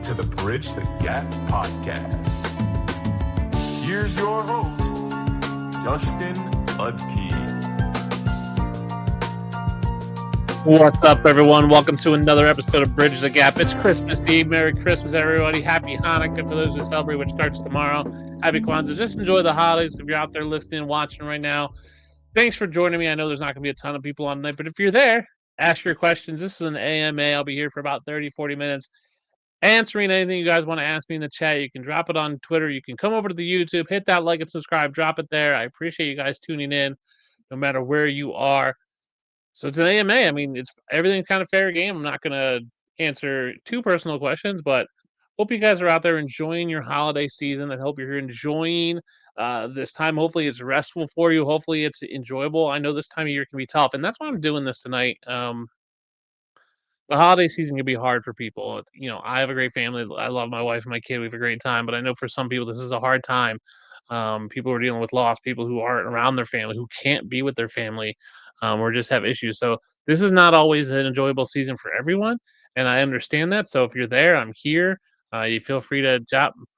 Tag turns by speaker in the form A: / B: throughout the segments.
A: to the Bridge the Gap podcast. Here's your host, Dustin Udke.
B: What's up, everyone? Welcome to another episode of Bridge the Gap. It's Christmas Eve. Merry Christmas, everybody. Happy Hanukkah for those who celebrate, which starts tomorrow. Happy Kwanzaa. Just enjoy the holidays. If you're out there listening, watching right now, thanks for joining me. I know there's not going to be a ton of people on tonight, but if you're there, ask your questions. This is an AMA. I'll be here for about 30, 40 minutes answering anything you guys want to ask me in the chat. You can drop it on Twitter. You can come over to the YouTube, hit that like and subscribe, drop it there. I appreciate you guys tuning in no matter where you are. So it's an AMA. I mean, it's everything's kind of fair game. I'm not going to answer too personal questions, but hope you guys are out there enjoying your holiday season. I hope you're enjoying this time. Hopefully it's restful for you. Hopefully it's enjoyable. I know this time of year can be tough, and that's why I'm doing this tonight. The holiday season can be hard for people. You know, I have a great family. I love my wife and my kid. We have a great time, but I know for some people this is a hard time. People who are dealing with loss, people who aren't around their family, who can't be with their family, or just have issues. So this is not always an enjoyable season for everyone, and I understand that. So if you're there, I'm here. You feel free to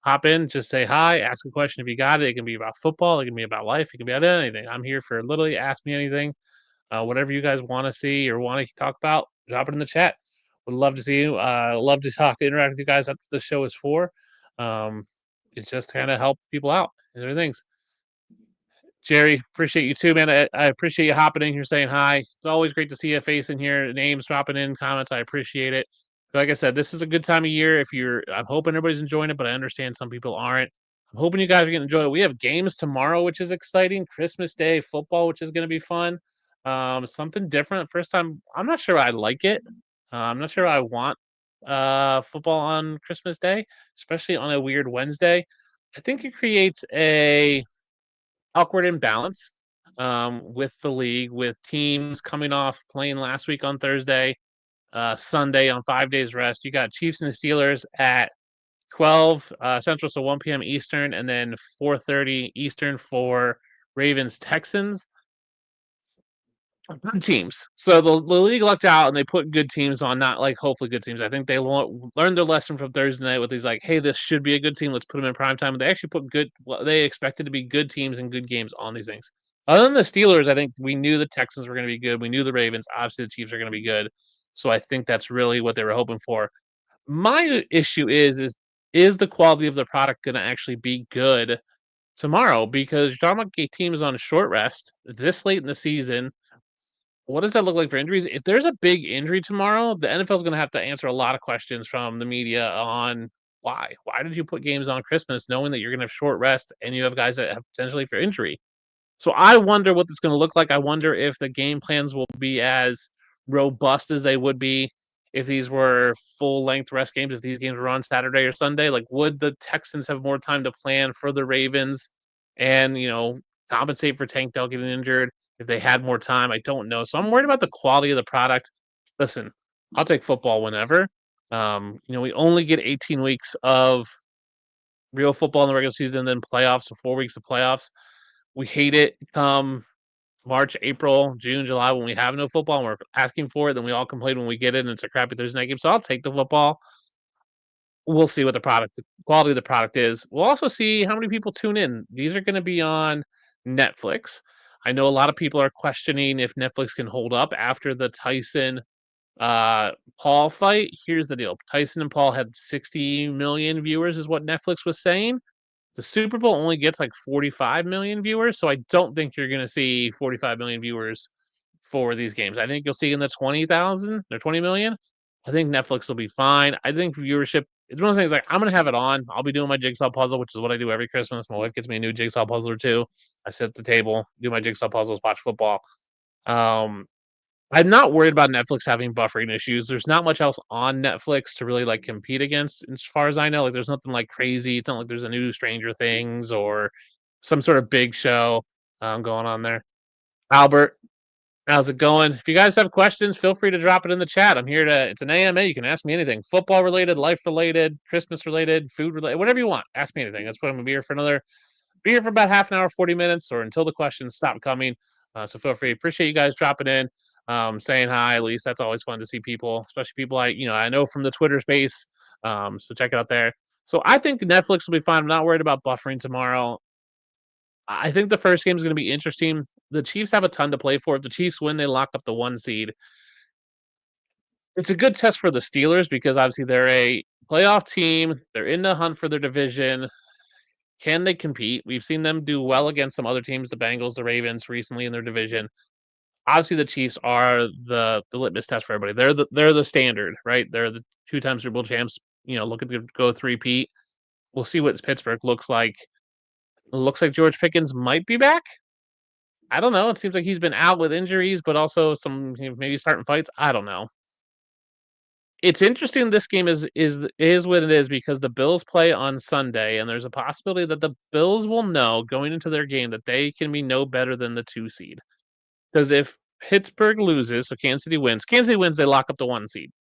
B: hop in, just say hi, ask a question if you got it. It can be about football, it can be about life, it can be about anything. I'm here for literally ask me anything, whatever you guys want to see or want to talk about. Drop it in the chat. Would love to see you. Love to talk, to interact with you guys. That's what the show is for. It's just kind of help people out and other things. Jerry, appreciate you too, man. I appreciate you hopping in here saying hi. It's always great to see a face in here, names dropping in, comments. I appreciate it. But like I said, this is a good time of year. I'm hoping everybody's enjoying it, but I understand some people aren't. I'm hoping you guys are going to enjoy it. We have games tomorrow, which is exciting. Christmas Day football, which is going to be fun. Something different. First time. I'm not sure I like it. I'm not sure I want football on Christmas Day, especially on a weird Wednesday. I think it creates a awkward imbalance with the league, with teams coming off playing last week on Thursday, Sunday on 5 days rest. You got Chiefs and the Steelers at 12 Central, so 1 p.m. Eastern, and then 4:30 Eastern for Ravens Texans. Good teams. So the league lucked out and they put good teams on, not like hopefully good teams. I think they learned their lesson from Thursday night with these like, hey, this should be a good team. Let's put them in prime time. And they actually put what they expected to be good teams and good games on these things. Other than the Steelers, I think we knew the Texans were going to be good. We knew the Ravens. Obviously, the Chiefs are going to be good. So I think that's really what they were hoping for. My issue is the quality of the product going to actually be good tomorrow? Because you're talking about teams on a short rest this late in the season. What does that look like for injuries? If there's a big injury tomorrow, the NFL is going to have to answer a lot of questions from the media on why. Why did you put games on Christmas knowing that you're going to have short rest and you have guys that have potentially for injury? So I wonder what it's going to look like. I wonder if the game plans will be as robust as they would be if these were full-length rest games, if these games were on Saturday or Sunday. Like, would the Texans have more time to plan for the Ravens and, compensate for Tank Dell getting injured? If they had more time, I don't know. So I'm worried about the quality of the product. Listen, I'll take football whenever. We only get 18 weeks of real football in the regular season, then playoffs, so 4 weeks of playoffs. We hate it come March, April, June, July when we have no football and we're asking for it. Then we all complain when we get it and it's a crappy Thursday night game. So I'll take the football. We'll see what the quality of the product is. We'll also see how many people tune in. These are going to be on Netflix. I know a lot of people are questioning if Netflix can hold up after the Tyson Paul fight. Here's the deal. Tyson and Paul had 60 million viewers is what Netflix was saying. The Super Bowl only gets like 45 million viewers, so I don't think you're going to see 45 million viewers for these games. I think you'll see in the 20,000 or 20 million. I think Netflix will be fine. I think viewership, it's one of those things like I'm going to have it on. I'll be doing my jigsaw puzzle, which is what I do every Christmas. My wife gets me a new jigsaw puzzle or two. I sit at the table, do my jigsaw puzzles, watch football. I'm not worried about Netflix having buffering issues. There's not much else on Netflix to really like compete against, as far as I know. Like, there's nothing like crazy. It's not like there's a new Stranger Things or some sort of big show going on there. Albert, how's it going? If you guys have questions, feel free to drop it in the chat. I'm here it's an AMA. You can ask me anything. Football related, life related, Christmas related, food related, whatever you want. Ask me anything. That's what I'm going to be here for about half an hour, 40 minutes, or until the questions stop coming. So feel free. Appreciate you guys dropping in. Saying hi, at least that's always fun to see people, especially people I know from the Twitter space. So check it out there. So I think Netflix will be fine. I'm not worried about buffering tomorrow. I think the first game is going to be interesting. The Chiefs have a ton to play for. If the Chiefs win, they lock up the 1 seed. It's a good test for the Steelers because obviously they're a playoff team. They're in the hunt for their division. Can they compete? We've seen them do well against some other teams, the Bengals, the Ravens, recently in their division. Obviously, the Chiefs are the litmus test for everybody. They're the standard, right? They're the 2-time Super Bowl champs. Looking to go 3-peat. We'll see what Pittsburgh looks like. It looks like George Pickens might be back. I don't know. It seems like he's been out with injuries, but also some maybe starting fights. I don't know. It's interesting. This game is what it is because the Bills play on Sunday, and there's a possibility that the Bills will know going into their game that they can be no better than the 2 seed. Because if Pittsburgh loses, so Kansas City wins, they lock up the 1 seed.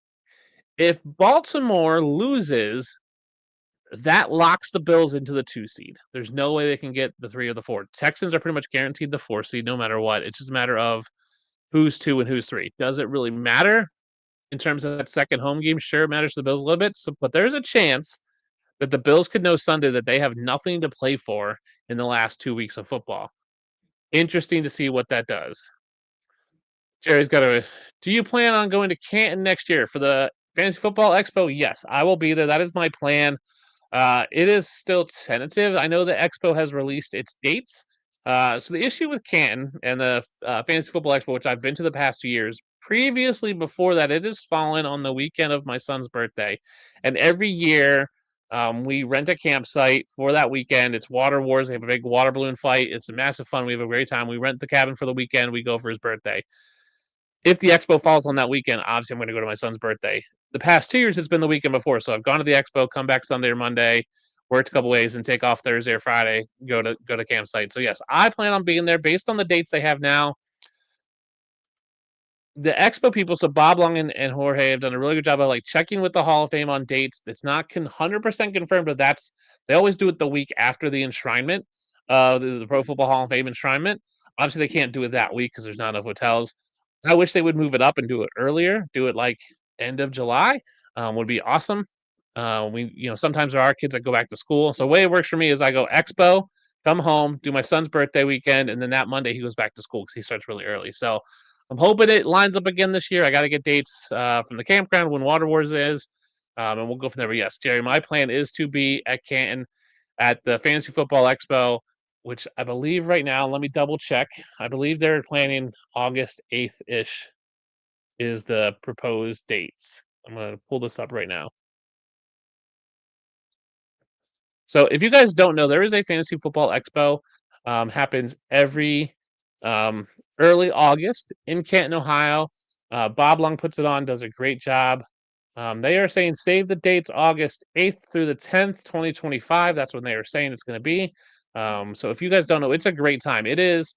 B: If Baltimore loses, that locks the Bills into the 2 seed. There's no way they can get the 3 or the 4. Texans are pretty much guaranteed the 4 seed no matter what. It's just a matter of who's 2 and who's 3. Does it really matter in terms of that second home game? Sure, it matters to the Bills a little bit, but there's a chance that the Bills could know Sunday that they have nothing to play for in the last 2 weeks of football. Interesting to see what that does. Jerry's got a. Do you plan on going to Canton next year for the Fantasy Football Expo? Yes, I will be there. That is my plan. It is still tentative. I know the Expo has released its dates. So the issue with Canton and the Fantasy Football Expo, which I've been to the past 2 years, previously before that, it has fallen on the weekend of my son's birthday. And every year, we rent a campsite for that weekend. It's Water Wars. They have a big water balloon fight. It's a massive fun. We have a great time. We rent the cabin for the weekend. We go for his birthday. If the Expo falls on that weekend, obviously I'm going to go to my son's birthday. The past 2 years, it's been the weekend before. So I've gone to the Expo, come back Sunday or Monday, worked a couple ways, and take off Thursday or Friday, go to campsite. So yes, I plan on being there based on the dates they have now. The Expo people, so Bob Long and Jorge have done a really good job of checking with the Hall of Fame on dates. It's not 100% confirmed, but they always do it the week after the enshrinement, the Pro Football Hall of Fame enshrinement. Obviously, they can't do it that week because there's not enough hotels. I wish they would move it up and do it earlier. Do it end of July. Would be awesome. Sometimes there are kids that go back to school. So the way it works for me is I go Expo, come home, do my son's birthday weekend, and then that Monday he goes back to school because he starts really early. So I'm hoping it lines up again this year. I got to get dates from the campground when Water Wars is, and we'll go from there. But yes, Jerry, my plan is to be at Canton at the Fantasy Football Expo, which I believe right now, let me double check. I believe they're planning August 8th-ish is the proposed dates. I'm going to pull this up right now. So if you guys don't know, there is a Fantasy Football Expo. Happens every early August in Canton, Ohio. Bob Long puts it on, does a great job. They are saying save the dates August 8th through the 10th, 2025. That's when they are saying it's going to be. So if you guys don't know, it's a great time. It is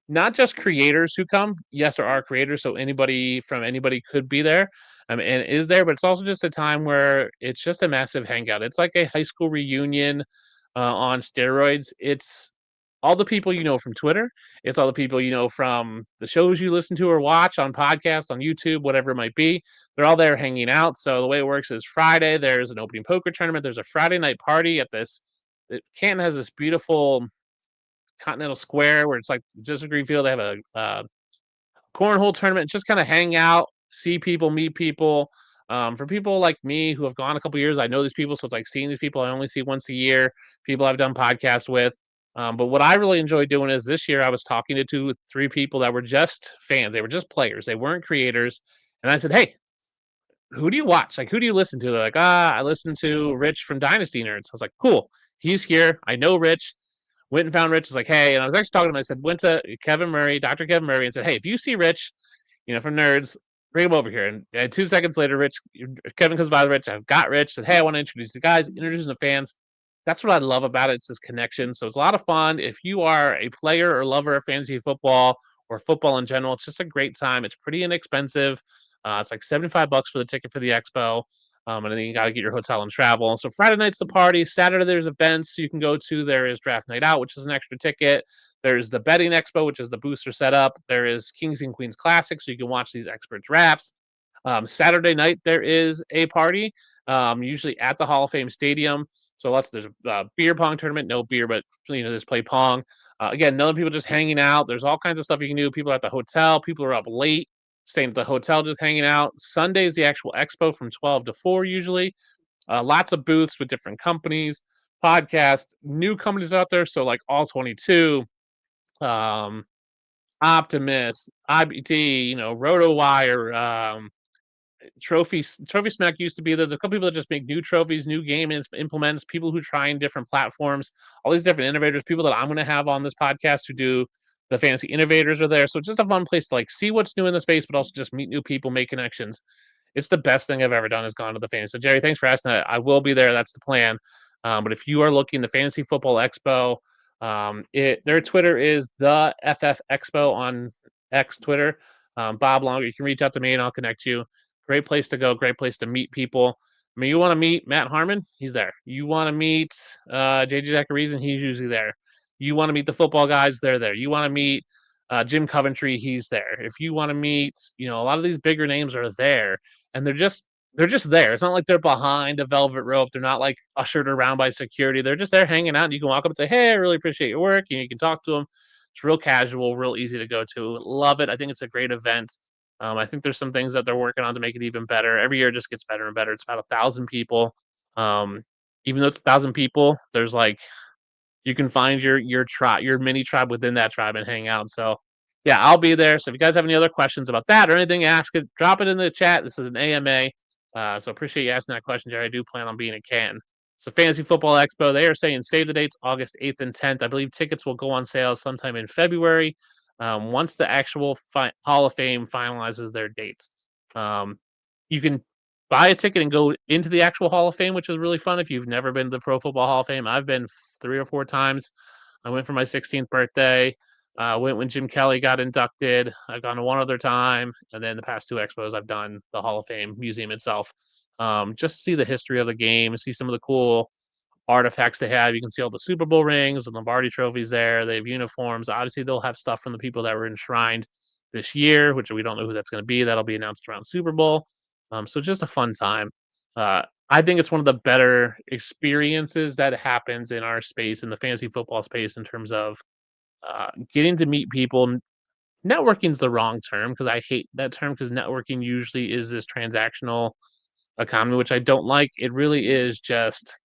B: not just creators who come. Yes, there are creators, so anybody could be there and is there, but it's also just a time where it's just a massive hangout. It's like a high school reunion on steroids. It's all the people you know from Twitter. It's all the people you know from the shows you listen to or watch on podcasts, on YouTube, whatever it might be. They're all there hanging out. So the way it works is Friday, there's an opening poker tournament. There's a Friday night party at this. Canton has this beautiful Continental Square where it's like just a green field. They have a cornhole tournament. Just kind of hang out, see people, meet people. For people like me who have gone a couple years, I know these people. So it's like seeing these people I only see once a year. People I've done podcasts with. But what I really enjoy doing is this year I was talking to 2, 3 people that were just fans. They were just players. They weren't creators. And I said, hey, who do you watch? Who do you listen to? They're like, I listen to Rich from Dynasty Nerds. I was like, cool. He's here. I know Rich. Went and found Rich. I was like, hey, and I was actually talking to him. I said, went to Dr. Kevin Murray, and said, hey, if you see Rich, from Nerds, bring him over here. And 2 seconds later, Kevin comes by with Rich. I've got Rich. Said, hey, I want to introduce the guys, introducing the fans. That's what I love about it. It's this connection. So it's a lot of fun. If you are a player or lover of fantasy football or football in general, it's just a great time. It's pretty inexpensive. It's like $75 for the ticket for the expo. And then you got to get your hotel and travel. So Friday night's the party. Saturday, there's events you can go to. There is Draft Night Out, which is an extra ticket. There's the Betting Expo, which is the booster setup. There is Kings and Queens Classic, so you can watch these expert drafts. Saturday night, there is a party. usually at the Hall of Fame Stadium. So there's a beer pong tournament, no beer, but just play pong. Again, none of people just hanging out. There's all kinds of stuff you can do. People are at the hotel. People are up late, staying at the hotel, just hanging out. Sunday is the actual expo from 12 to 4 usually. Lots of booths with different companies, podcasts, new companies out there. So like All 22, Optimus, IBT, RotoWire, Trophy Smack used to be there. There's a couple people that just make new trophies, new game implements, people who try in different platforms, all these different innovators, people that I'm going to have on this podcast who do the fantasy innovators are there. So it's just a fun place to like see what's new in the space, but also just meet new people, make connections. It's the best thing I've ever done is gone to the fantasy. So Jerry, thanks for asking that. I will be there. That's the plan. But if you are looking, the Fantasy Football Expo, their Twitter is the FF Expo on X Twitter. Bob Longer, you can reach out to me and I'll connect you. Great place to go. Great place to meet people. I mean, you want to meet Matt Harmon? He's there. You want to meet JJ Zachariason? He's usually there. You want to meet the football guys? They're there. You want to meet Jim Coventry? He's there. If you want to meet, a lot of these bigger names are there, and they're just there. It's not like they're behind a velvet rope. They're not like ushered around by security. They're just there hanging out. And you can walk up and say, "Hey, I really appreciate your work." You can talk to them. It's real casual, real easy to go to. Love it. I think it's a great event. I think there's some things that they're working on to make it even better. Every year it just gets better and better. It's about 1,000 people. Even though it's 1,000 people, there's like you can find your tribe, your mini tribe within that tribe and hang out. So yeah, I'll be there. So if you guys have any other questions about that or anything, ask it, drop it in the chat. This is an AMA. So appreciate you asking that question, Jerry. I do plan on being in Canton. So Fantasy Football Expo, they are saying save the dates August 8th and 10th. I believe tickets will go on sale sometime in February once the actual Hall of Fame finalizes their dates. You can buy a ticket and go into the actual Hall of Fame, which is really fun if you've never been to the Pro Football Hall of Fame. I've been 3 or 4 times. I went for my 16th birthday. Went when Jim Kelly got inducted. I've gone to one other time, and then the past 2 expos I've done the Hall of Fame museum itself. Just to see the history of the game, see some of the cool artifacts they have. You can see all the Super Bowl rings and Lombardi trophies there. They have uniforms. Obviously, they'll have stuff from the people that were enshrined this year, which we don't know who that's going to be. That'll be announced around Super Bowl. So just a fun time. I think it's one of the better experiences that happens in our space, in the fantasy football space, in terms of getting to meet people. Networking is the wrong term because I hate that term because networking usually is this transactional economy, which I don't like. It really is just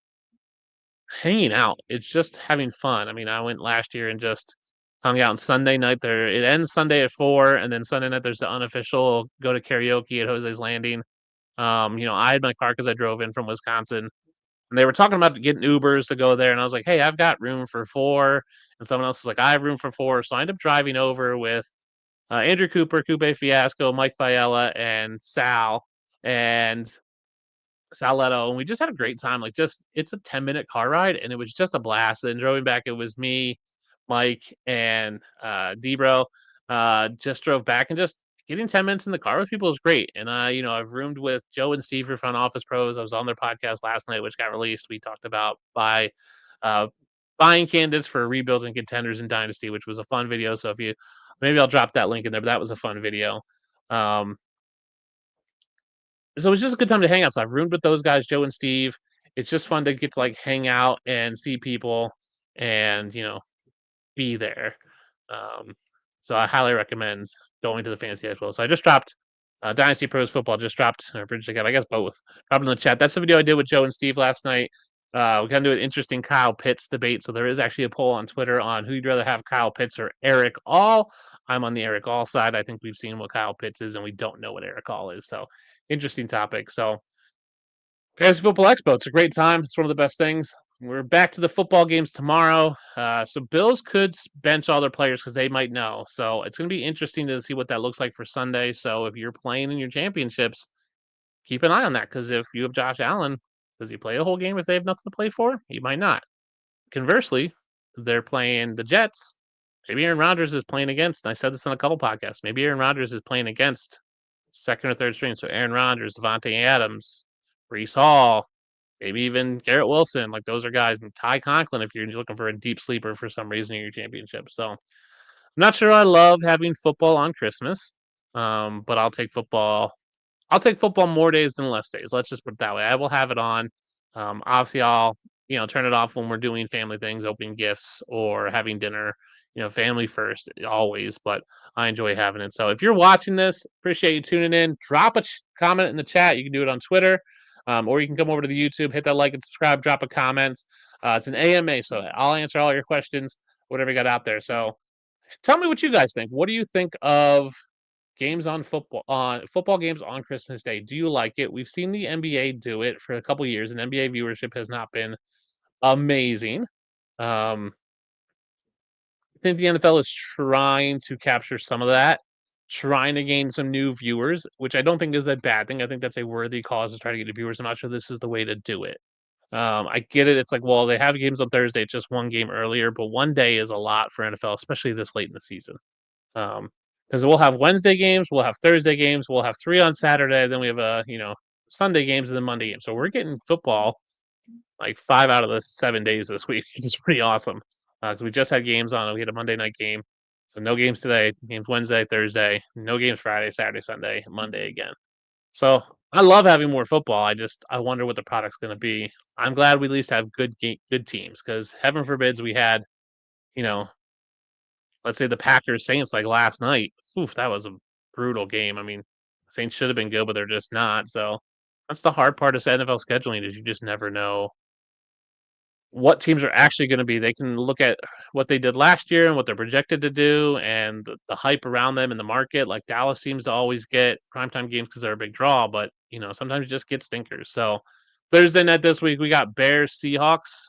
B: hanging out. It's just having fun. I mean, I went last year and just hung out on Sunday night. There, it ends Sunday at 4, and then Sunday night there's the unofficial go to karaoke at Jose's Landing. I had my car because I drove in from Wisconsin, and they were talking about getting Ubers to go there, and I was like, "Hey, I've got room for 4," and someone else was like, "I have room for 4," so I ended up driving over with Andrew Cooper, Coupe Fiasco, Mike Fiella, and Sal Leto, and we just had a great time. Like, it's a 10-minute car ride, and it was just a blast. Then driving back, it was me, Mike, and Debro. Just drove back, and just getting 10 minutes in the car with people is great. And I've roomed with Joe and Steve for Front Office Pros. I was on their podcast last night, which got released. We talked about buying candidates for rebuilds and contenders in Dynasty, which was a fun video. So maybe I'll drop that link in there, but that was a fun video. So it's just a good time to hang out. So I've roomed with those guys, Joe and Steve. It's just fun to get to like hang out and see people and, be there. So I highly recommend going to the Fantasy Expo. So I just dropped Dynasty Pros Football, just dropped Bridge Gap, I guess both. Dropped in the chat. That's the video I did with Joe and Steve last night. We're going to do an interesting Kyle Pitts debate. So there is actually a poll on Twitter on who you'd rather have, Kyle Pitts or Eric All. I'm on the Eric All side. I think we've seen what Kyle Pitts is, and we don't know what Eric All is. So interesting topic. So Fantasy Football Expo, it's a great time. It's one of the best things. We're back to the football games tomorrow. So Bills could bench all their players because they might know. So it's going to be interesting to see what that looks like for Sunday. So if you're playing in your championships, keep an eye on that, because if you have Josh Allen, does he play the whole game if they have nothing to play for? He might not. Conversely, they're playing the Jets. Maybe Aaron Rodgers is playing against, and I said this on a couple podcasts, maybe Aaron Rodgers is playing against second or third string. So Aaron Rodgers, Devontae Adams, Breece Hall, maybe even Garrett Wilson. Like, those are guys. And Ty Conklin, if you're looking for a deep sleeper for some reason in your championship. So I'm not sure I love having football on Christmas, but I'll take football I'll take football more days than less days. Let's just put it that way. I will have it on. Obviously, I'll turn it off when we're doing family things, opening gifts or having dinner. Family first always, but I enjoy having it. So if you're watching this, appreciate you tuning in. Drop a comment in the chat. You can do it on Twitter, or you can come over to the YouTube, hit that like and subscribe, drop a comment. It's an AMA, so I'll answer all your questions, whatever you got out there. So tell me what you guys think. What do you think of games on football games on Christmas Day? Do you like it? We've seen the NBA do it for a couple years, and NBA viewership has not been amazing. Um, I think the NFL is trying to capture some of that, trying to gain some new viewers, which I don't think is a bad thing. I think that's a worthy cause to try to get new viewers. I'm not sure this is the way to do it. I get it. It's like, well, they have games on Thursday. It's just one game earlier, but one day is a lot for NFL, especially this late in the season. Because we'll have Wednesday games, we'll have Thursday games, we'll have 3 on Saturday, then we have Sunday games and then Monday games. So we're getting football like 5 out of the 7 days this week, which is pretty awesome. Because we just had games on. We had a Monday night game, so no games today. Games Wednesday, Thursday. No games Friday, Saturday, Sunday, Monday again. So I love having more football. I wonder what the product's going to be. I'm glad we at least have good teams because heaven forbids we had you know let's say the Packers Saints like last night. Oof, that was a brutal game. I mean, Saints should have been good, but they're just not. So that's the hard part of NFL scheduling is you just never know what teams are actually going to be. They can look at what they did last year and what they're projected to do and the hype around them in the market. Like Dallas seems to always get primetime games because they're a big draw, but sometimes you just get stinkers. So Thursday night this week we got Bears Seahawks.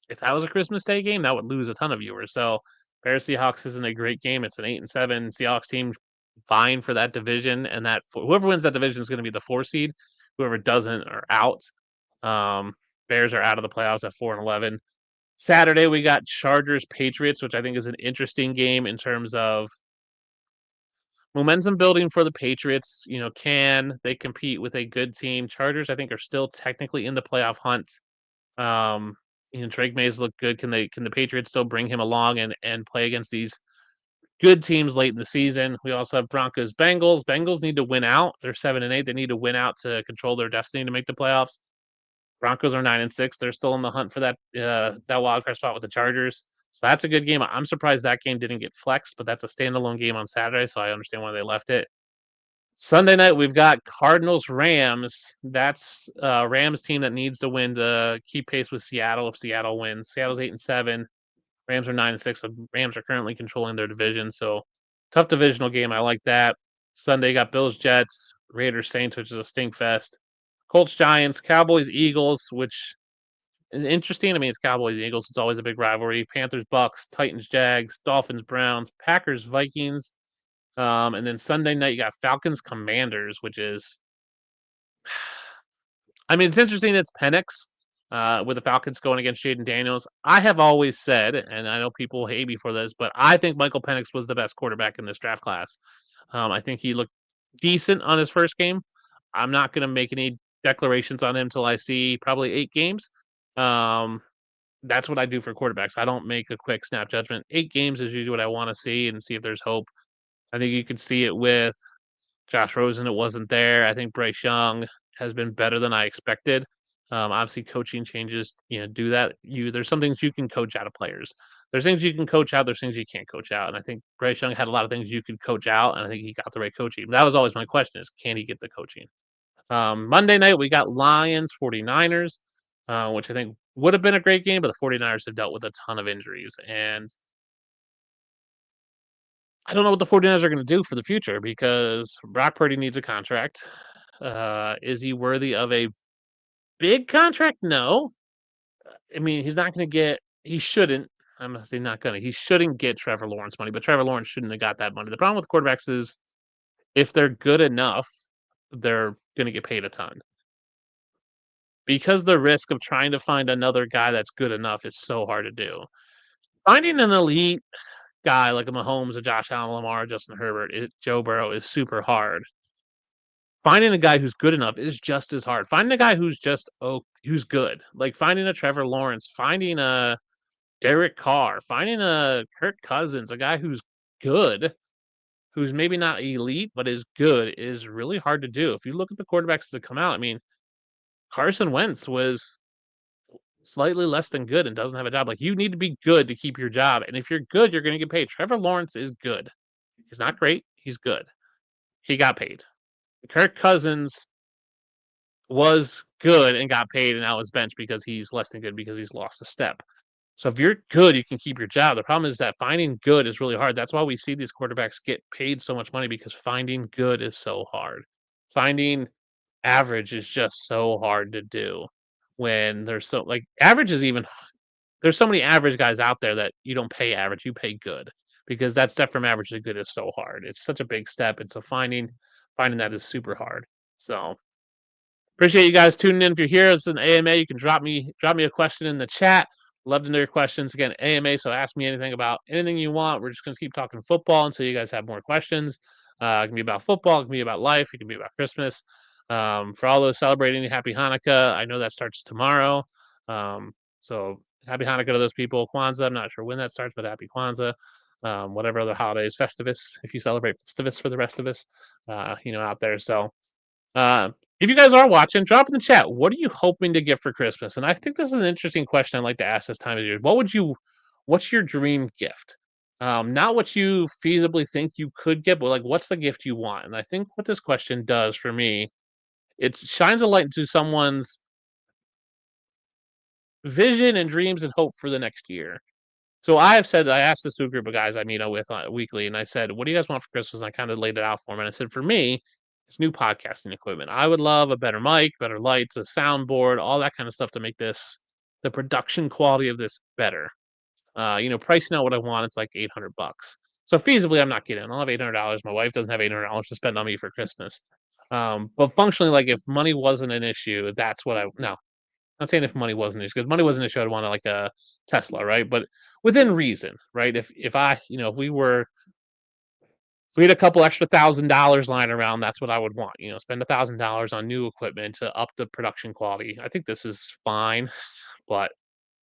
B: If that was a Christmas Day game, that would lose a ton of viewers. So Bears Seahawks isn't a great game. It's an 8-7 Seahawks team vying for that division, and that whoever wins that division is going to be the 4 seed. Whoever doesn't are out. Bears are out of the playoffs at 4-11. Saturday we got Chargers Patriots, which I think is an interesting game in terms of momentum building for the Patriots. Can they compete with a good team? Chargers, I think, are still technically in the playoff hunt. Drake Mays look good. Can the Patriots still bring him along and play against these good teams late in the season? We also have Broncos Bengals. Bengals need to win out. They're 7-8. They need to win out to control their destiny to make the playoffs. Broncos are 9-6. They're still in the hunt for that wild card spot with the Chargers. So that's a good game. I'm surprised that game didn't get flexed, but that's a standalone game on Saturday, so I understand why they left it. Sunday night, we've got Cardinals-Rams. That's a Rams team that needs to win to keep pace with Seattle if Seattle wins. Seattle's 8-7. Rams are 9-6. So Rams are currently controlling their division. So tough divisional game. I like that. Sunday, got Bills-Jets, Raiders-Saints, which is a stink fest. Colts-Giants, Cowboys-Eagles, which is interesting. I mean, it's Cowboys-Eagles. It's always a big rivalry. Panthers-Bucks, Titans-Jags, Dolphins-Browns, Packers-Vikings. And then Sunday night, you got Falcons Commanders, which is, I mean, it's interesting. It's Penix with the Falcons going against Jaden Daniels. I have always said, and I know people hate me for this, but I think Michael Penix was the best quarterback in this draft class. I think he looked decent on his first game. I'm not going to make any declarations on him until I see probably 8 games. That's what I do for quarterbacks. I don't make a quick snap judgment. 8 games is usually what I want to see and see if there's hope. I think you could see it with Josh Rosen. It wasn't there. I think Bryce Young has been better than I expected. Obviously, coaching changes, do that. There's some things you can coach out of players. There's things you can coach out. There's things you can't coach out. And I think Bryce Young had a lot of things you could coach out, and I think he got the right coaching. That was always my question: is can he get the coaching? Monday night we got Lions 49ers, which I think would have been a great game, but the 49ers have dealt with a ton of injuries, and I don't know what the 49ers are going to do for the future because Brock Purdy needs a contract. Is he worthy of a big contract? No. I mean, he's not going to get, he shouldn't, I'm going to say not going to, he shouldn't get Trevor Lawrence money, but Trevor Lawrence shouldn't have got that money. The problem with quarterbacks is if they're good enough, they're going to get paid a ton. Because the risk of trying to find another guy that's good enough is so hard to do. Finding an elite guy like a Mahomes, a Josh Allen, Lamar, Justin Herbert, Joe Burrow is super hard. Finding a guy who's good enough is just as hard. Finding a guy who's just who's good, like finding a Trevor Lawrence, finding a Derek Carr, finding a Kirk Cousins, a guy who's good, who's maybe not elite but is good is really hard to do. If you look at the quarterbacks that come out, I mean, Carson Wentz was slightly less than good and doesn't have a job. Like, you need to be good to keep your job, and if you're good, you're gonna get paid. Trevor Lawrence is good. He's not great, he's good. He got paid. Kirk Cousins was good and got paid and now is benched because he's less than good because he's lost a step. So if you're good, you can keep your job. The problem is that finding good is really hard. That's why we see these quarterbacks get paid so much money because finding good is so hard. Finding average is just so hard to do when there's so like average is even there's so many average guys out there that you don't pay average, you pay good because that step from average to good is so hard. It's such a big step, and so finding that is super hard. So appreciate you guys tuning in. If you're here, it's an AMA. You can drop me a question in the chat. Love to know your questions. Again, AMA. So ask me anything about anything you want. We're just gonna keep talking football until you guys have more questions. It can be about football. It can be about life. It can be about Christmas. For all those celebrating, happy Hanukkah. I know that starts tomorrow. So happy Hanukkah to those people. Kwanzaa. I'm not sure when that starts, but happy Kwanzaa. Whatever other holidays, Festivus. If you celebrate Festivus for the rest of us, out there. So. If you guys are watching, drop in the chat. What are you hoping to get for Christmas? And I think this is an interesting question I'd like to ask this time of year. What's your dream gift? Not what you feasibly think you could get, but like what's the gift you want? And I think what this question does for me, it shines a light into someone's vision and dreams and hope for the next year. So I asked this to a group of guys I meet with weekly, and I said, "What do you guys want for Christmas?" And I kind of laid it out for them. And I said, for me, it's new podcasting equipment. I would love a better mic, better lights, a soundboard, all that kind of stuff to make the production quality of this better. Pricing out what I want, it's like $800. So feasibly, I'm not getting. I don't have $800. My wife doesn't have $800 to spend on me for Christmas. But functionally, like if money wasn't an issue, that's what I no. Not saying if money wasn't an issue, because money wasn't an issue, I'd want like a Tesla, right? But within reason, right? If we had a couple extra $1,000 lying around, that's what I would want. Spend $1,000 on new equipment to up the production quality. I think this is fine, but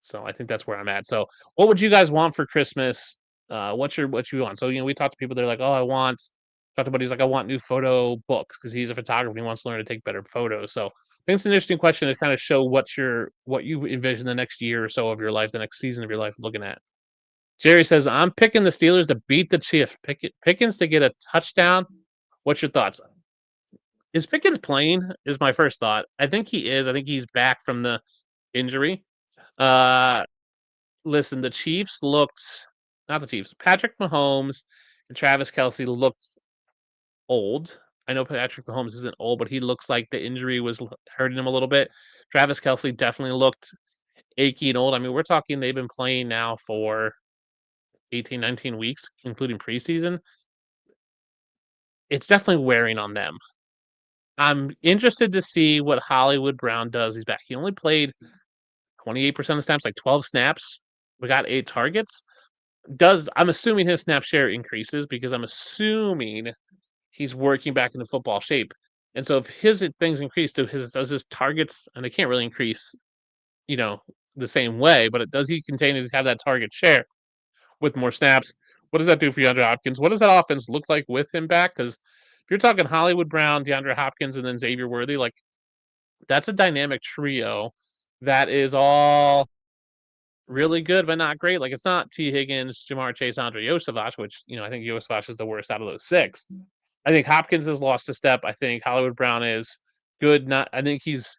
B: so I think that's where I'm at. So, what would you guys want for Christmas? What you want? So, we talk to people. They're like, "Oh, I want." Talk to buddies like, "I want new photo books," because he's a photographer and he wants to learn to take better photos. So, I think it's an interesting question to kind of show what you envision the next year or so of your life, the next season of your life, looking at. Jerry says, "I'm picking the Steelers to beat the Chiefs. Pickens to get a touchdown. What's your thoughts?" Is Pickens playing? Is my first thought. I think he is. I think he's back from the injury. Uh, Listen, the Chiefs looked not the Chiefs. Patrick Mahomes and Travis Kelce looked old. I know Patrick Mahomes isn't old, but he looks like the injury was hurting him a little bit. Travis Kelce definitely looked achy and old. I mean, we're talking they've been playing now for 18, 19 weeks, including preseason. It's definitely wearing on them. I'm interested to see what Hollywood Brown does. He's back. He only played 28% of the snaps, like 12 snaps. We got 8 targets. I'm assuming his snap share increases because I'm assuming he's working back into football shape. And so if his things increase, does his targets, and they can't really increase, the same way, but does he continue to have that target share with more snaps? What does that do for DeAndre Hopkins? What does that offense look like with him back? Because if you're talking Hollywood Brown, DeAndre Hopkins, and then Xavier Worthy, like that's a dynamic trio that is all really good, but not great. Like it's not T. Higgins, Jamar Chase, Andre Yosevich, which I think Yosevich is the worst out of those 6. I think Hopkins has lost a step. I think Hollywood Brown is good. I think he's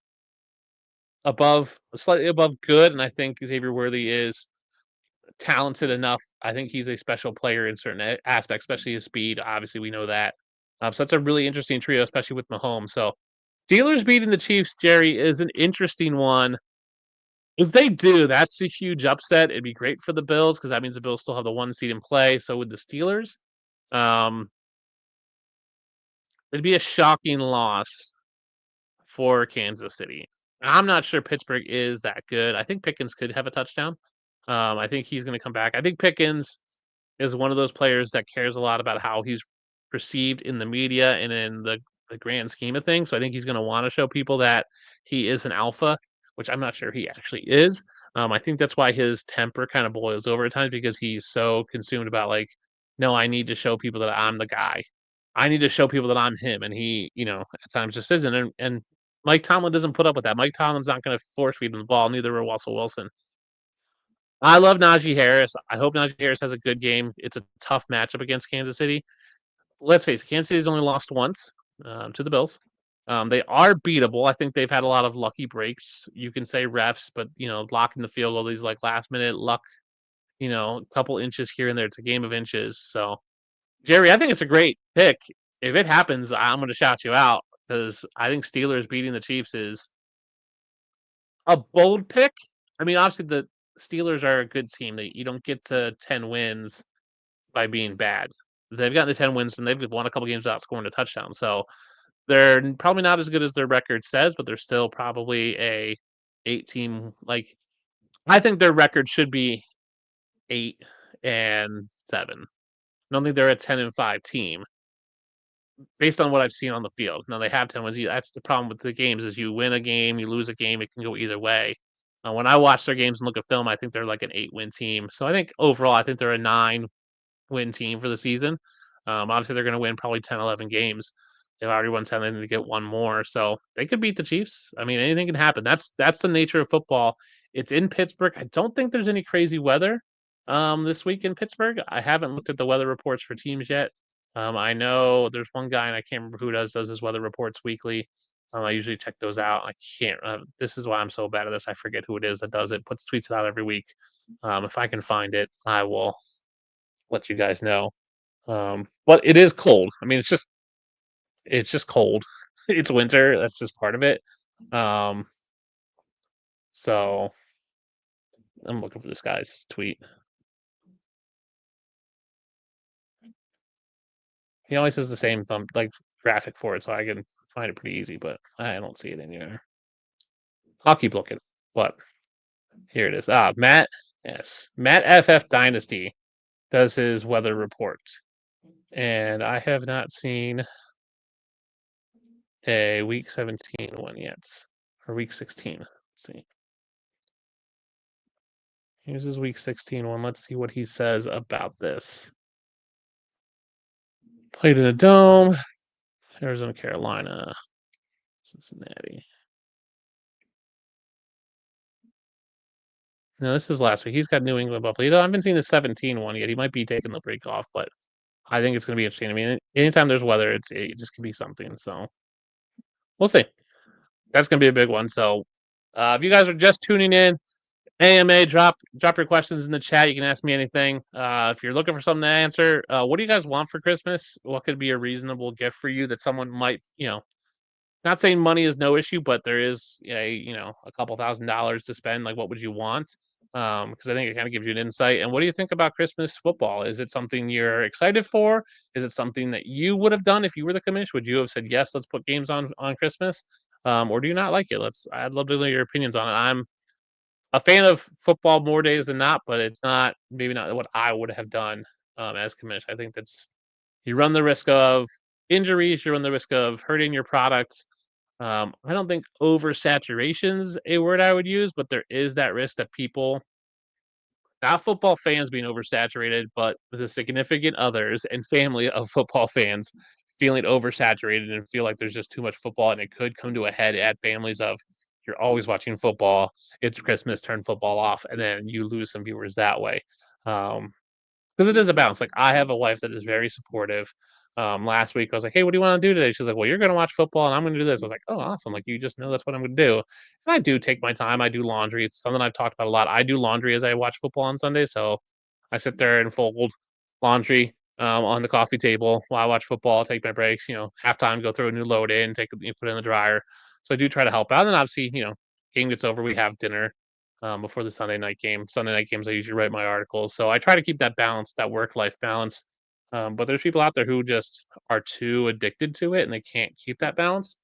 B: slightly above good, and I think Xavier Worthy is talented enough. I think he's a special player in certain aspects, especially his speed. Obviously, we know that. So that's a really interesting trio, especially with Mahomes. So Steelers beating the Chiefs, Jerry, is an interesting one. If they do, that's a huge upset. It'd be great for the Bills because that means the Bills still have the 1 seed in play. So with the Steelers, it'd be a shocking loss for Kansas City. I'm not sure Pittsburgh is that good. I think Pickens could have a touchdown. I think he's going to come back. I think Pickens is one of those players that cares a lot about how he's perceived in the media and in the grand scheme of things. So I think he's going to want to show people that he is an alpha, which I'm not sure he actually is. I think that's why his temper kind of boils over at times because he's so consumed about like no, I need to show people that I'm the guy. I need to show people that I'm him, and he, at times just isn't. And Mike Tomlin doesn't put up with that. Mike Tomlin's not going to force feed him the ball. Neither will Russell Wilson. I love Najee Harris. I hope Najee Harris has a good game. It's a tough matchup against Kansas City. Let's face it, Kansas City's only lost once to the Bills. They are beatable. I think they've had a lot of lucky breaks. You can say refs, but blocking the field goal, these like last minute luck, a couple inches here and there. It's a game of inches. So, Jerry, I think it's a great pick. If it happens, I'm going to shout you out because I think Steelers beating the Chiefs is a bold pick. I mean, obviously the Steelers are a good team. You don't get to 10 wins by being bad. They've gotten to 10 wins and they've won a couple games without scoring a touchdown. So they're probably not as good as their record says, but they're still probably a 8-team. Like, I think their record should be 8-7. I don't think they're a 10-5 team based on what I've seen on the field. Now they have 10 wins. That's the problem with the games is you win a game, you lose a game, it can go either way. When I watch their games and look at film, I think they're like an 8-win team. So I think overall, I think they're a 9-win team for the season. Obviously, they're going to win probably 10, 11 games. They've already won 10, they need to get one more. So they could beat the Chiefs. I mean, anything can happen. That's the nature of football. It's in Pittsburgh. I don't think there's any crazy weather this week in Pittsburgh. I haven't looked at the weather reports for teams yet. I know there's one guy, and I can't remember who does his weather reports weekly. I usually check those out. I can't. This is why I'm so bad at this. I forget who it is that does it. Tweets it out every week. If I can find it, I will let you guys know. But it is cold. I mean, it's just cold. It's winter. That's just part of it. So I'm looking for this guy's tweet. He always has the same graphic for it, so I can find it pretty easy, but I don't see it anywhere. I'll keep looking. But here it is. Matt. Yes, Matt FF Dynasty does his weather report, and I have not seen a week 17 one yet, or week 16. Let's see. Here's his week 16 one. Let's see what he says about this. Played in a dome. Arizona, Carolina, Cincinnati. No, this is last week. He's got New England Buffalo. I haven't seen the 17 one yet. He might be taking the break off, but I think it's going to be interesting. I mean, anytime there's weather, it just can be something. So we'll see. That's going to be a big one. So if you guys are just tuning in, AMA, drop your questions in the chat. You can ask me anything. If you're looking for something to answer, what do you guys want for Christmas? What could be a reasonable gift for you that someone might, not saying money is no issue, but there is a couple $1,000s to spend. Like, what would you want? Because I think it kind of gives you an insight. And what do you think about Christmas football? Is it something you're excited for? Is it something that you would have done if you were the commissioner? Would you have said yes? Let's put games on Christmas, or do you not like it? I'd love to know your opinions on it. I'm a fan of football more days than not, but it's maybe not what I would have done as commissioner. I think you run the risk of injuries, you run the risk of hurting your product. I don't think oversaturation's a word I would use, but there is that risk that people, not football fans being oversaturated, but the significant others and family of football fans feeling oversaturated and feel like there's just too much football, and it could come to a head at families of you're always watching football, it's Christmas, turn football off, and then you lose some viewers that way. Because it is a balance. Like, I have a wife that is very supportive. Last week I was like, "Hey, what do you want to do today?" She's like, "Well, you're going to watch football, and I'm going to do this." I was like, "Oh, awesome! Like, you just know that's what I'm going to do." And I do take my time. I do laundry. It's something I've talked about a lot. I do laundry as I watch football on Sunday, so I sit there and fold laundry on the coffee table while I watch football. Take my breaks. Halftime, go throw a new load in, put it in the dryer. So I do try to help out. And then obviously, game gets over, we have dinner before the Sunday night game. Sunday night games, I usually write my articles. So I try to keep that balance, that work-life balance. But there's people out there who just are too addicted to it and they can't keep that balance.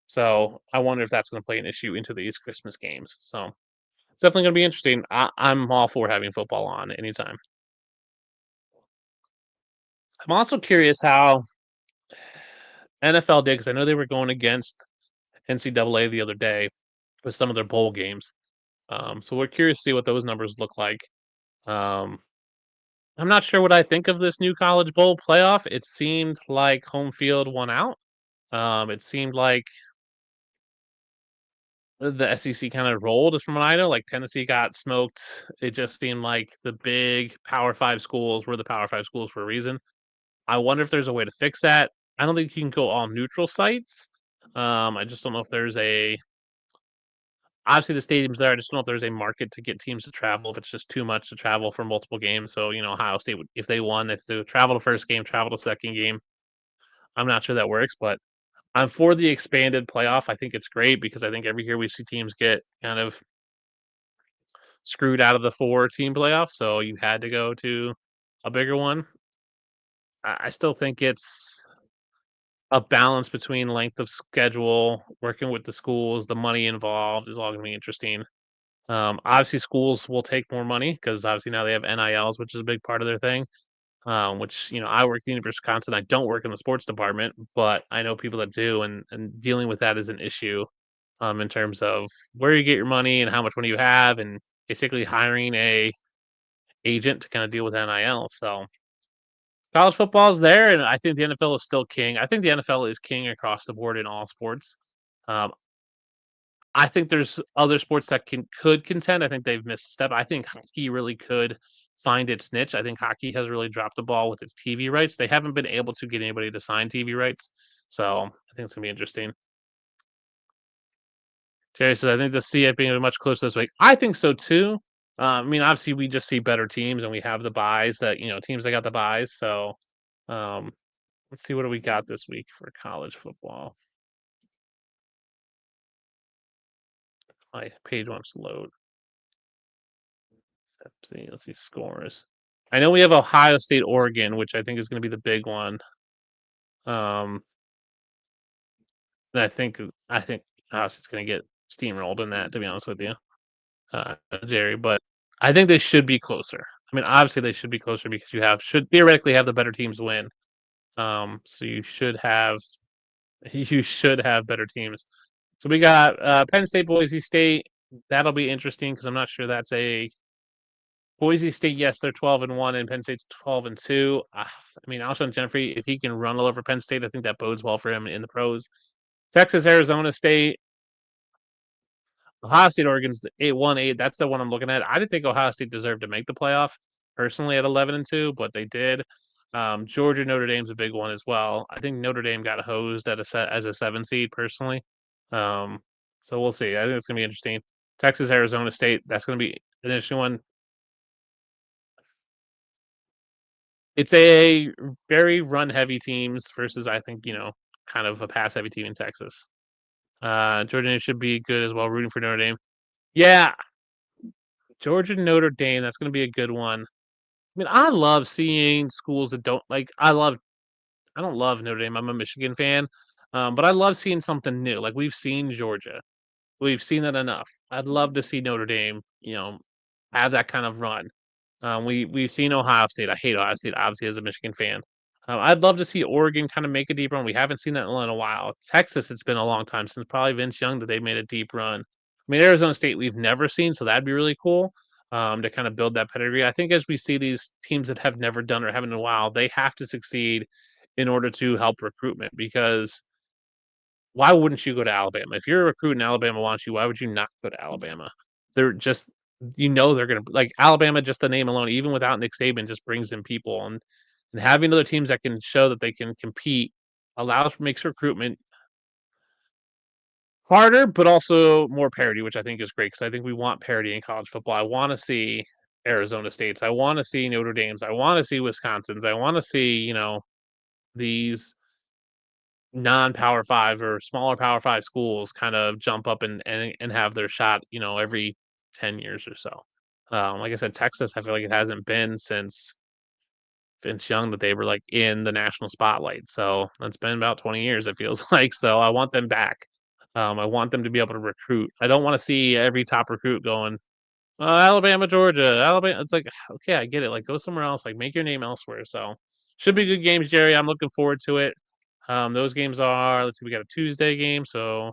B: So I wonder if that's going to play an issue into these Christmas games. So it's definitely going to be interesting. I'm all for having football on anytime. I'm also curious how NFL did, because I know they were going against NCAA the other day with some of their bowl games. So we're curious to see what those numbers look like. I'm not sure what I think of this new college bowl playoff. It seemed like home field won out. It seemed like the SEC kind of rolled, as from what I know. Like Tennessee got smoked. It just seemed like the big Power Five schools were the Power Five schools for a reason. I wonder if there's a way to fix that. I don't think you can go all neutral sites. I just don't know if there's a obviously the stadium's there. I just don't know if there's a market to get teams to travel. If it's just too much to travel for multiple games. So Ohio State would, if they won, they have to travel to first game, travel to second game. I'm not sure that works, but I'm for the expanded playoff. I think it's great because I think every year we see teams get kind of screwed out of the 4-team playoff, so you had to go to a bigger one. I still think it's a balance between length of schedule, working with the schools, the money involved is all going to be interesting. Obviously, schools will take more money because obviously now they have NILs, which is a big part of their thing. Which I work at the University of Wisconsin. I don't work in the sports department, but I know people that do, and dealing with that is an issue. In terms of where you get your money and how much money you have, and basically hiring a agent to kind of deal with NIL. So college football is there, and I think the NFL is still king. I think the NFL is king across the board in all sports. Um, I think there's other sports that could contend. I think they've missed a step. I think hockey really could find its niche. I think hockey has really dropped the ball with its TV rights. They haven't been able to get anybody to sign TV rights, so I think it's gonna be interesting. Jerry says, "I think the see it being much closer this week." I think so too. Obviously, we just see better teams, and we have the buys that teams that got the buys. So, um, let's see what do we got this week for college football. My page wants to load. Let's see scores. I know we have Ohio State, Oregon, which I think is going to be the big one. Um, and I think Ohio State's going to get steamrolled in that. To be honest with you, Jerry, but I think they should be closer. Obviously they should be closer because you should theoretically have the better teams win. So you should have better teams. So we got Penn State, Boise State. That'll be interesting because I'm not sure that's a Boise State. Yes, they're 12-1, and Penn State's 12-2. Alshon Jeffrey, if he can run all over Penn State, I think that bodes well for him in the pros. Texas, Arizona State, Ohio State, Oregon's 8-1-8. That's the one I'm looking at. I didn't think Ohio State deserved to make the playoff personally at 11-2, but they did. Georgia, Notre Dame's a big one as well. I think Notre Dame got hosed as a 7 seed personally. So we'll see. I think it's gonna be interesting. Texas, Arizona State. That's gonna be an interesting one. It's a very run heavy teams versus I think kind of a pass heavy team in Texas. Georgia should be good as well. Rooting for Notre Dame. Yeah, Georgia, Notre Dame. That's going to be a good one. I love seeing schools that don't like. I don't love Notre Dame. I'm a Michigan fan, but I love seeing something new. Like we've seen Georgia, we've seen that enough. I'd love to see Notre Dame, have that kind of run. We've seen Ohio State. I hate Ohio State, obviously, as a Michigan fan. I'd love to see Oregon kind of make a deep run. We haven't seen that in a while. Texas, it's been a long time since probably Vince Young that they made a deep run. Arizona State, we've never seen, so that'd be really cool to kind of build that pedigree. I think as we see these teams that have never done or haven't in a while, they have to succeed in order to help recruitment because why wouldn't you go to Alabama? If you're a recruit and Alabama wants you, why would you not go to Alabama? They're just they're gonna like Alabama, just the name alone, even without Nick Saban, just brings in people and having other teams that can show that they can compete makes recruitment harder, but also more parity, which I think is great because I think we want parity in college football. I want to see Arizona States, I want to see Notre Dame's, I want to see Wisconsin's, I want to see these non-power five or smaller power five schools kind of jump up and have their shot every 10 years or so. Like I said, Texas, I feel like it hasn't been since Vince Young that they were like in the national spotlight. So that's been about 20 years, it feels like. So I want them back. I want them to be able to recruit. I don't want to see every top recruit going Alabama, Georgia, Alabama. It's like, okay, I get it. Like, go somewhere else. Like, make your name elsewhere. So, should be good games, Jerry. I'm looking forward to it. Those games are, let's see, we got a Tuesday game. So,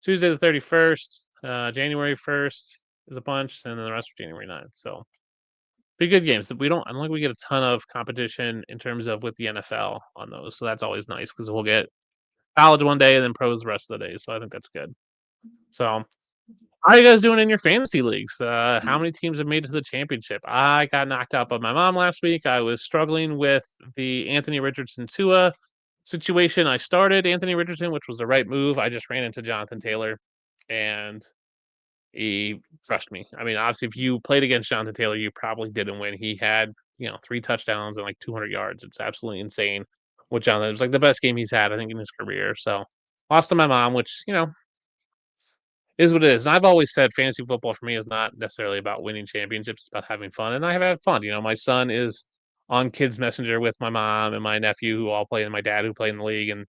B: Tuesday the 31st, January 1st is a bunch, and then the rest are January 9th. So, Be good games. I don't think we get a ton of competition in terms of with the NFL on those, so that's always nice because we'll get college one day and then pros the rest of the days. So I think that's good. So, how are you guys doing in your fantasy leagues? How many teams have made it to the championship? I got knocked out by my mom last week. I was struggling with the Anthony Richardson Tua situation. I started Anthony Richardson, which was the right move. I just ran into Jonathan Taylor, and he crushed me. I mean, obviously, if you played against Jonathan Taylor, you probably didn't win. He had 3 touchdowns and like 200 yards. It's absolutely insane. With Jonathan, it was like the best game he's had, I think, in his career. So lost to my mom, which is what it is. And I've always said fantasy football for me is not necessarily about winning championships, it's about having fun. And I have had fun. My son is on Kids Messenger with my mom and my nephew who all play and my dad who play in the league, and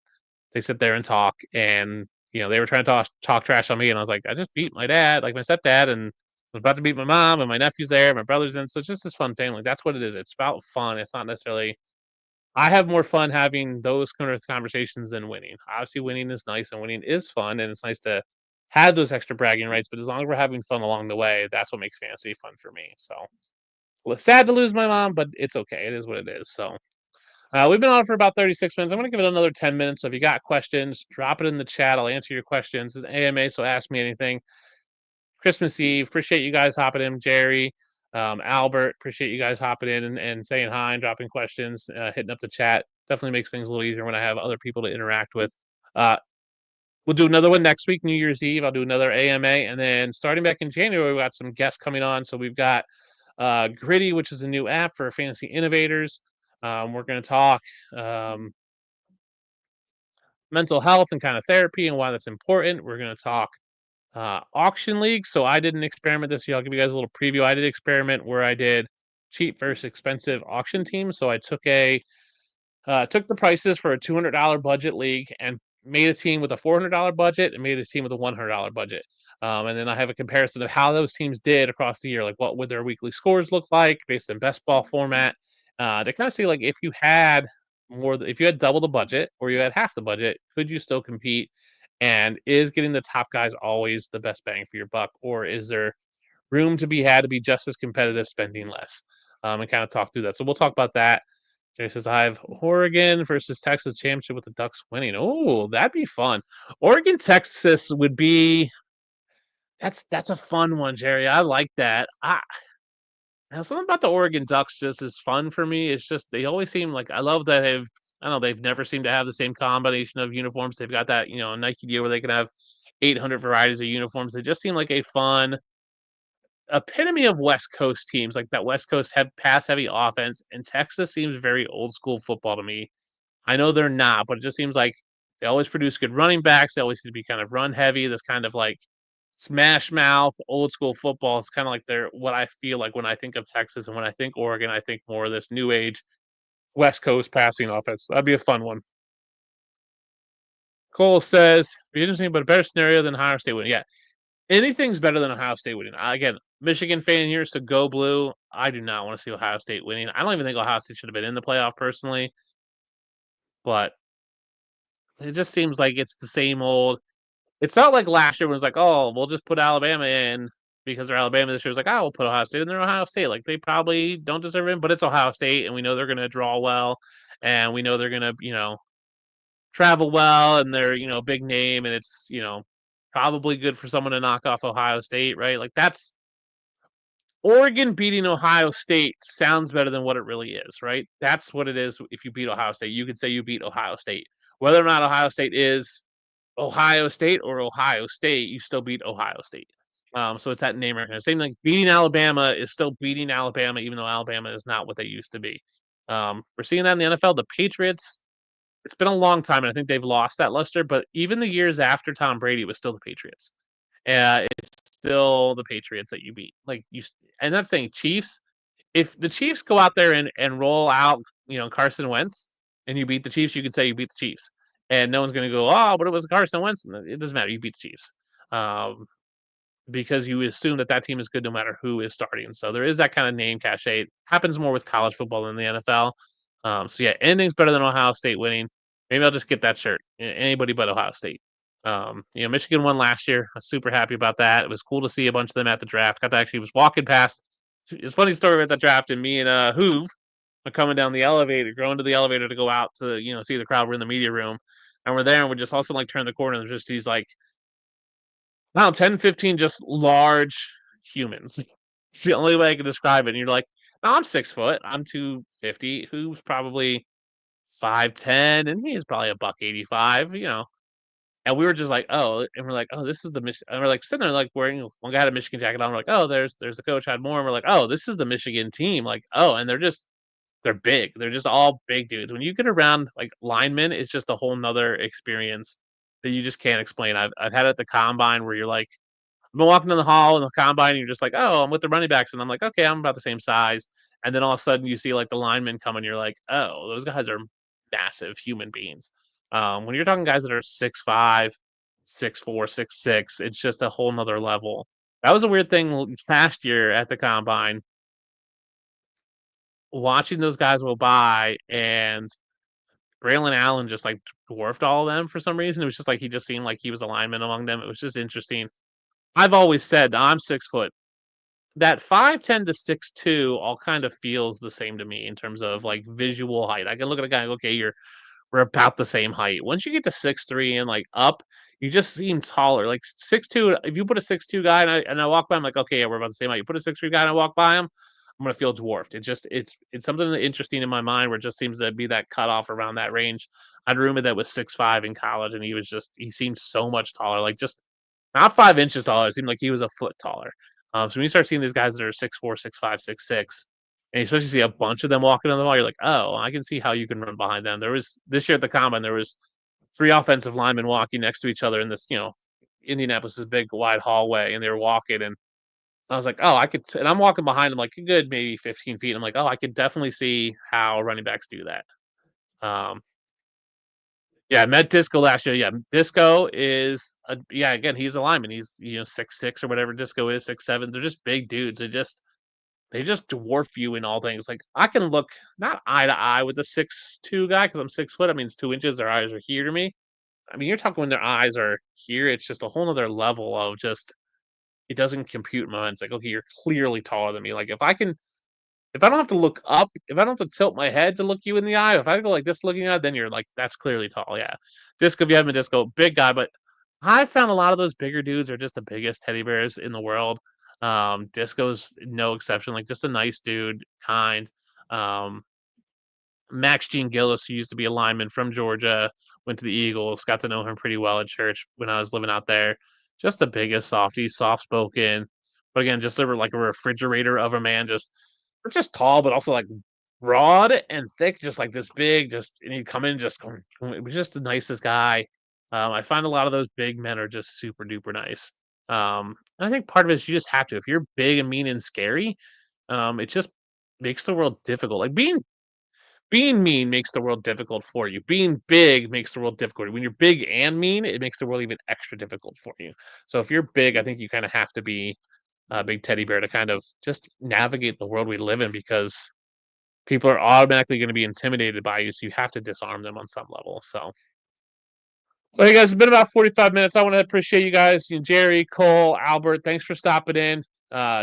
B: they sit there and talk. And they were trying to talk trash on me, and I was like, I just beat my dad, like my stepdad, and I was about to beat my mom, and my nephew's there, my brother's in. So it's just this fun family. That's what it is. It's about fun. It's not necessarily. I have more fun having those kind of conversations than winning. Obviously, winning is nice and winning is fun, and it's nice to have those extra bragging rights. But as long as we're having fun along the way, that's what makes fantasy fun for me. So, well, sad to lose my mom, but it's okay. It is what it is. So, we've been on for about 36 minutes. I'm going to give it another 10 minutes. So, if you got questions, drop it in the chat. I'll answer your questions. It's an AMA, so ask me anything. Christmas Eve. Appreciate you guys hopping in, Jerry. Albert, appreciate you guys hopping in and saying hi and dropping questions, hitting up the chat. Definitely makes things a little easier when I have other people to interact with. We'll do another one next week, New Year's Eve. I'll do another AMA. And then starting back in January, we've got some guests coming on. So we've got Gritty, which is a new app for fantasy innovators. We're going to talk mental health and kind of therapy and why that's important. We're going to talk auction league. So I did an experiment this year. I'll give you guys a little preview. I did an experiment where I did cheap versus expensive auction teams. So I took took the prices for a $200 budget league and made a team with a $400 budget and made a team with a $100 budget. And then I have a comparison of how those teams did across the year, like what would their weekly scores look like based on best ball format, to kind of see like if you had double the budget or you had half the budget, could you still compete? And is getting the top guys always the best bang for your buck, or is there room to be had to be just as competitive, spending less? And kind of talk through that. So we'll talk about that. Jay says I have Oregon versus Texas championship with the Ducks winning. Oh, that'd be fun. Oregon Texas would be. That's a fun one, Jerry. I like that. Now something about the Oregon Ducks just is fun for me. It's just they always seem like I love that I don't know, they've never seemed to have the same combination of uniforms. They've got that, Nike deal where they can have 800 varieties of uniforms. They just seem like a fun epitome of West Coast teams, like that West Coast pass heavy offense. And Texas seems very old school football to me. I know they're not, but it just seems like they always produce good running backs. They always seem to be kind of run heavy. This kind of like smash mouth old school football is kind of like what I feel like when I think of Texas, and when I think Oregon, I think more of this new age West Coast passing offense. That'd be a fun one. Cole says, be interesting, but a better scenario than Ohio State winning. Yeah, anything's better than Ohio State winning. Again, Michigan fan here, so go blue. I do not want to see Ohio State winning. I don't even think Ohio State should have been in the playoff personally, but it just seems like it's the same old. It's not like last year when it was like, oh, we'll just put Alabama in because they're Alabama. This year was like, oh, we'll put Ohio State in. They're Ohio State. Like, they probably don't deserve it, but it's Ohio State, and we know they're going to draw well, and we know they're going to, travel well, and they're, big name, and it's, probably good for someone to knock off Ohio State, right? Like, that's Oregon beating Ohio State sounds better than what it really is, right? That's what it is if you beat Ohio State. You could say you beat Ohio State. Whether or not Ohio State is Ohio State or Ohio State, you still beat Ohio State. So it's that name recognition. Same like beating Alabama is still beating Alabama, even though Alabama is not what they used to be. We're seeing that in the NFL. The Patriots, it's been a long time, and I think they've lost that luster, but even the years after Tom Brady, it was still the Patriots. It's still the Patriots that you beat. And that's the thing, Chiefs, if the Chiefs go out there and roll out, Carson Wentz, and you beat the Chiefs, you can say you beat the Chiefs. And no one's going to go, oh, but it was Carson Wentz. It doesn't matter. You beat the Chiefs. Because you assume that team is good no matter who is starting. So there is that kind of name cachet. It happens more with college football than the NFL. So yeah, anything's better than Ohio State winning. Maybe I'll just get that shirt. Anybody but Ohio State. Michigan won last year. I was super happy about that. It was cool to see a bunch of them at the draft. Was walking past It's a funny story about that draft. And me and Hoove are coming down the elevator, going to the elevator to go out to see the crowd. We're in the media room, and we're there, and we're just also like turn the corner, and there's just these like I don't know, 10, 15 just large humans. It's the only way I can describe it. And you're like, no, I'm 6 foot. I'm 250. Who's probably 5'10", and he's probably a buck 85. And we were just like, oh, and we're like, oh, this is the Michigan. And we're like sitting there, like wearing one guy had a Michigan jacket on. We're like, oh, there's the coach had more. And we're like, oh, this is the Michigan team. Like, oh, and they're big. They're just all big dudes. When you get around like linemen, it's just a whole nother experience that you just can't explain. I've had it at the combine where you're like, I've been walking in the hall in the combine, and you're just like, oh, I'm with the running backs, and I'm like, okay, I'm about the same size. And then all of a sudden, you see like the linemen come, and you're like, oh, those guys are massive human beings. When you're talking guys that are 6'5", 6'4", 6'6", it's just a whole nother level. That was a weird thing last year at the combine, watching those guys go by, and Braylon Allen just like dwarfed all of them for some reason. It was just like he just seemed like he was a lineman among them. It was just interesting. I've always said I'm 6 foot. That 5'10" to 6'2" all kind of feels the same to me in terms of like visual height. I can look at a guy and go, okay, we're about the same height. Once you get to 6'3" and like up, you just seem taller. Like 6'2", if you put a 6'2" guy and I walk by, I'm like, okay, yeah, we're about the same height. You put a 6'3" guy and I walk by him, I'm gonna feel dwarfed. It's something that interesting in my mind where it just seems to be that cutoff around that range. I had a roommate that was 6'5" in college, and he seemed so much taller, like just not 5 inches taller. It seemed like he was a foot taller. So when you start seeing these guys that are 6'4", 6'5", 6'6", and you especially see a bunch of them walking on the wall, you're like, oh, I can see how you can run behind them. There was this year at the combine, there was 3 offensive linemen walking next to each other in this, Indianapolis' big wide hallway, and they were walking, and I was like, oh, and I'm walking behind them like a good maybe 15 feet. I'm like, oh, I could definitely see how running backs do that. Um, Yeah, I met Disco last year. Yeah, Disco is again, he's a lineman. He's 6'6" or whatever Disco is, 6'7". They're just big dudes. They just dwarf you in all things. Like I can look not eye to eye with the 6'2" guy because I'm 6 foot. I mean, it's 2 inches. Their eyes are here to me. I mean, you're talking when their eyes are here. It's just a whole other level of just it doesn't compute in my mind. It's like, okay, you're clearly taller than me. Like if I don't have to look up, if I don't have to tilt my head to look you in the eye, if I go like this looking at it, then you're like, that's clearly tall. Yeah. Disco, if you haven't been Disco, big guy, but I found a lot of those bigger dudes are just the biggest teddy bears in the world. Disco's no exception, like just a nice dude, kind. Um, Max Gene Gillis, who used to be a lineman from Georgia, went to the Eagles, got to know him pretty well at church when I was living out there. Just the biggest softy, soft spoken, but again, just like a refrigerator of a man, just tall, but also like broad and thick, just like this big, and he'd come in it was just the nicest guy. I find a lot of those big men are just super duper nice. And I think part of it is you just have to. If you're big and mean and scary, it just makes the world difficult. Like being mean makes the world difficult for you. Being big makes the world difficult. When you're big and mean, it makes the world even extra difficult for you. So if you're big, I think you kind of have to be a big teddy bear to kind of just navigate the world we live in because people are automatically going to be intimidated by you. So you have to disarm them on some level. So, well, hey guys, it's been about 45 minutes. I want to appreciate you guys, Jerry, Cole, Albert. Thanks for stopping in,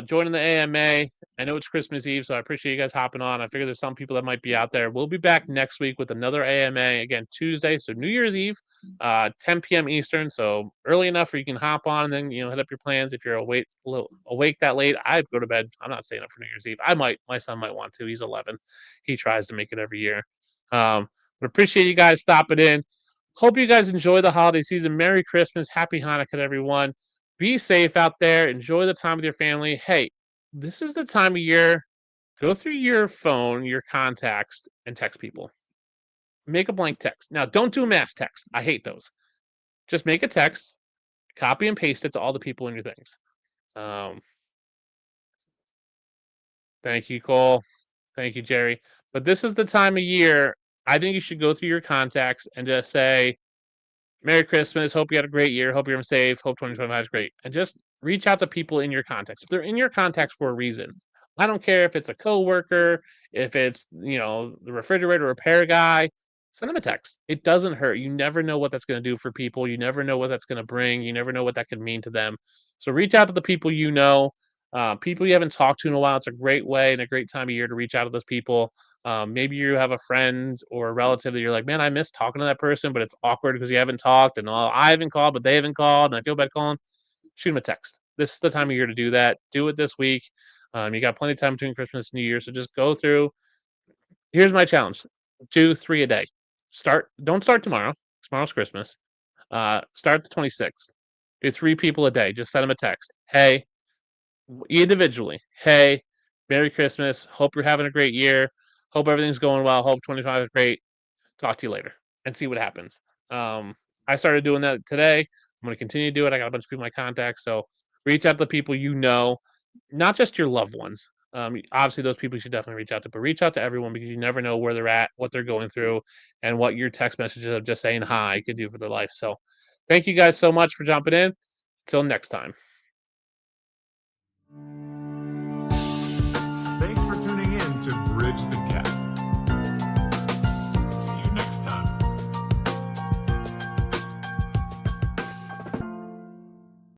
B: joining the AMA. I know it's Christmas Eve, so I appreciate you guys hopping on. I figure there's some people that might be out there. We'll be back next week with another AMA again Tuesday, so New Year's Eve, 10 p.m. Eastern. So early enough where you can hop on and then head up your plans. If you're awake that late, I'd go to bed. I'm not staying up for New Year's Eve. My son might want to. He's 11. He tries to make it every year. But appreciate you guys stopping in. Hope you guys enjoy the holiday season. Merry Christmas. Happy Hanukkah to everyone. Be safe out there. Enjoy the time with your family. Hey, this is the time of year. Go through your phone, your contacts, and text people. Make a blank text. Now, don't do mass text. I hate those. Just make a text, copy and paste it to all the people in your things. Thank you, Cole. Thank you, Jerry. But this is the time of year I think you should go through your contacts and just say, Merry Christmas. Hope you had a great year. Hope you're safe. Hope 2025 is great. And just reach out to people in your contacts. If they're in your contacts for a reason, I don't care if it's a coworker, if it's, the refrigerator repair guy, send them a text. It doesn't hurt. You never know what that's going to do for people. You never know what that's going to bring. You never know what that could mean to them. So reach out to the people you know. People you haven't talked to in a while, it's a great way and a great time of year to reach out to those people. Maybe you have a friend or a relative that you're like, man, I miss talking to that person, but it's awkward because you haven't talked, and I haven't called, but they haven't called, and I feel bad calling. Shoot them a text. This is the time of year to do that. Do it this week. You got plenty of time between Christmas and New Year, so just go through. Here's my challenge: 2, 3 a day. Don't start tomorrow. Tomorrow's Christmas. Start the 26th. Do 3 people a day. Just send them a text. Hey, individually. Hey, Merry Christmas. Hope you're having a great year. Hope everything's going well. Hope 25 is great. Talk to you later and see what happens. I started doing that today. I'm going to continue to do it. I got a bunch of people in my contacts. So reach out to the people you know, not just your loved ones. Obviously, those people you should definitely reach out to, but reach out to everyone because you never know where they're at, what they're going through, and what your text messages of just saying hi could do for their life. So thank you guys so much for jumping in. Till next time.